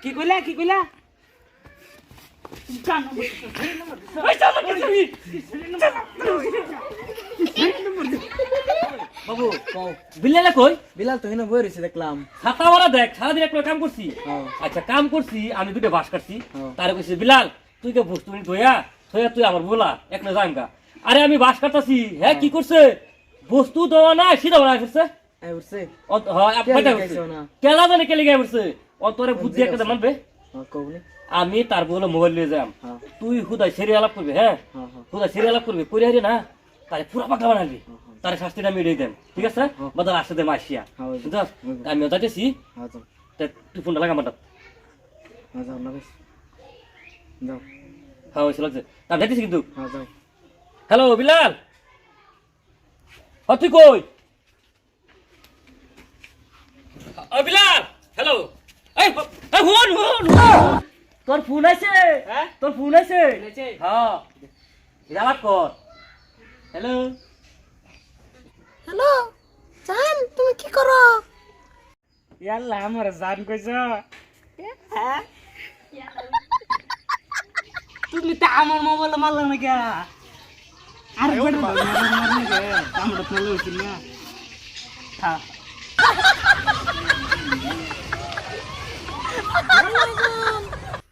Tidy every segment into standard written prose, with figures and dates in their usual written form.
কি কইলা বাবু বিলালে কই? বিলাল তো হেন বই রয়েছে দেখলাম। ছাতা মারা দেখ, সারাদিন একটা কাম করছি। আচ্ছা কাম করছি, আমি দুটো বাস কাটছি। তারে কইছি বিলাল তুই কে বস্তু নি ধোয়া তুই আমার বলা একলা যাঙ্গা। আরে আমি বাস কাটতাছি, হ্যাঁ কি করছে? বস্তু দেওয়া না সিধা বানা করছে। এই উঠছে হ্যাঁ আপনাটা করছে না। কেলা জানে কে লিগে করছে? অন্তরে বুদ্ধি একটা মানবে। কবনি আমি তার বলে মোবাইল নিয়ে যাম। তুই হুদাই সিরিয়াল আপ করবি, হ্যাঁ হুদাই সিরিয়াল আপ করবি, করে হারি না তারে পুরা পাগলা বানাবি। তার শাস্তিটা আমি দেন, ঠিক আছে? বাদার আসতে দে মাসিয়া, বুঝছস? আমিও যাইতেছি। তুই ফোনটা লাগা মাটা। যাও হ্যাঁ ওই লাগছে, আমি যাইতেছি কিন্তু। যাও। হ্যালো বিলাল, তুই কই? বিলাল হ্যালো, তোর ফোন আছে? তোর ফোন আছে? হ্যাঁ যাবার কর। হ্যালো হ্যালো জান, তুমি কি করো? ইয়াল্লা আমার জান কইছ। তুমি তো আমার মোবাইল মারলা না কে? আরে বড় মারলে কে? আমরা তো লইছি না। হ্যাঁ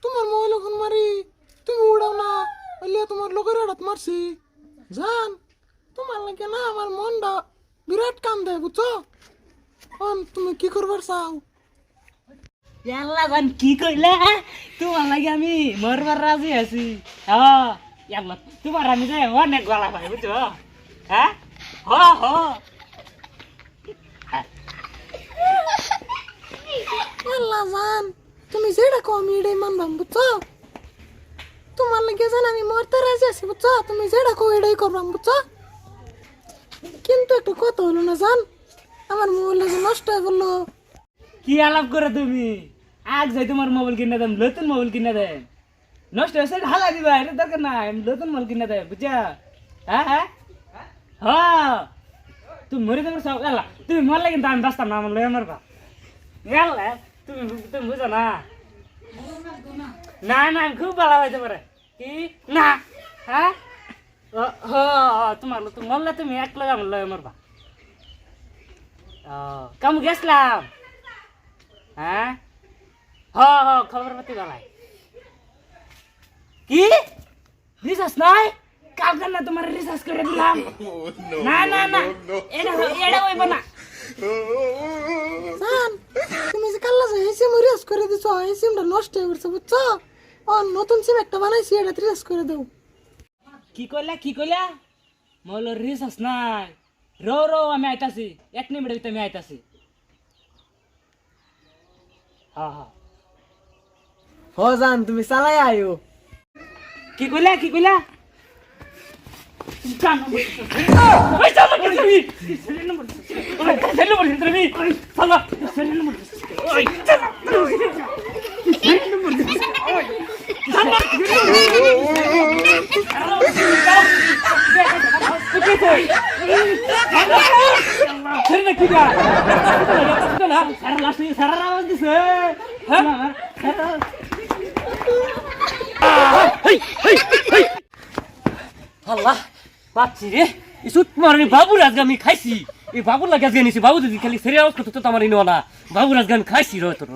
তোমার মোবাইল এখন মারি, তুমি উড়াও না, বললে তোমার লোকের হাত মারছি। জান তোমার লাগে না আমার মনটা বিরাট কান্দে, বুঝছো? তুমি কি করবার চাও? ইয়াল্লা জান কি কইলা? তোমার লাগে আমি মরবার রাজি আছি। হ্যাঁ ইয়াল্লা তোমার আমি যে অনেক গলা ভাই, বুঝছো? হ্যাঁ আল্লাহ জান, তুমি যেটা কো আমি এটাই মানবাম, বুঝছো? তোমার লাগে জান আমি মরতে রাজি আছি, বুঝছো? তুমি যেটা কো এটাই করবাম, বুঝছো? কিন্তু একটু কথা হলো না জান, আমার মোবাইল লাগে নষ্ট হয়ে গেলো। কি আলাপ করে তুমি? আজ যাই তোমার মোবাইল কিনে দেন, নতুন মোবাইল কিনে দেন। নষ্ট হয়েছে ঢালা দিবা, এটা দরকার নাই, নতুন মোবাইল কিনে দেন, বুঝছা? হ্যাঁ তুমি মরে দেবে সব। এলা তুমি মরলে কিন্তু আমি বাঁচতাম না, আমার লয়ে মারবা। এলা তুমি তুমি বুঝো না। না খুব ভালো হইতে পারে। কি না? হ্যাঁ তোমার তুমি মরলে তুমি এক লগে আমার লয়ে মারবা। কামু গেছিলাম। হ্যাঁ খবর পাতি ভালাই। কি রিচার্জ নাই? কালকে না তোমার রিচার্জ করে দিলাম। না এটা হইব না। জান তুমি যে কাল্লা যে সিম রিয়াজ করে দিছো, এই সিমটা নষ্ট হয়ে গেছে, বুঝছো? নতুন সিম একটা বানাইছি, এটা রিয়াজ করে দাও। কি কইলা? মল রিচার্জ নাই। রো আমি আইতাছি, 1 মিনিটের ভিতরে আমি আইতাছি। হ্যাঁ হ জান তুমি চালাই আয়ো। কি কইলা? আল্লাহ পাচ্ছি রে, ইসুত মারি বাবুর আজকে আমি খাইছি। এই বাবুর লাগে আজকে নিছি, বাবু যদি খালি সেরে আওয়াজ করতো তো আমার ইনো না। বাবুর আজকে আমি খাইছি রে তোর।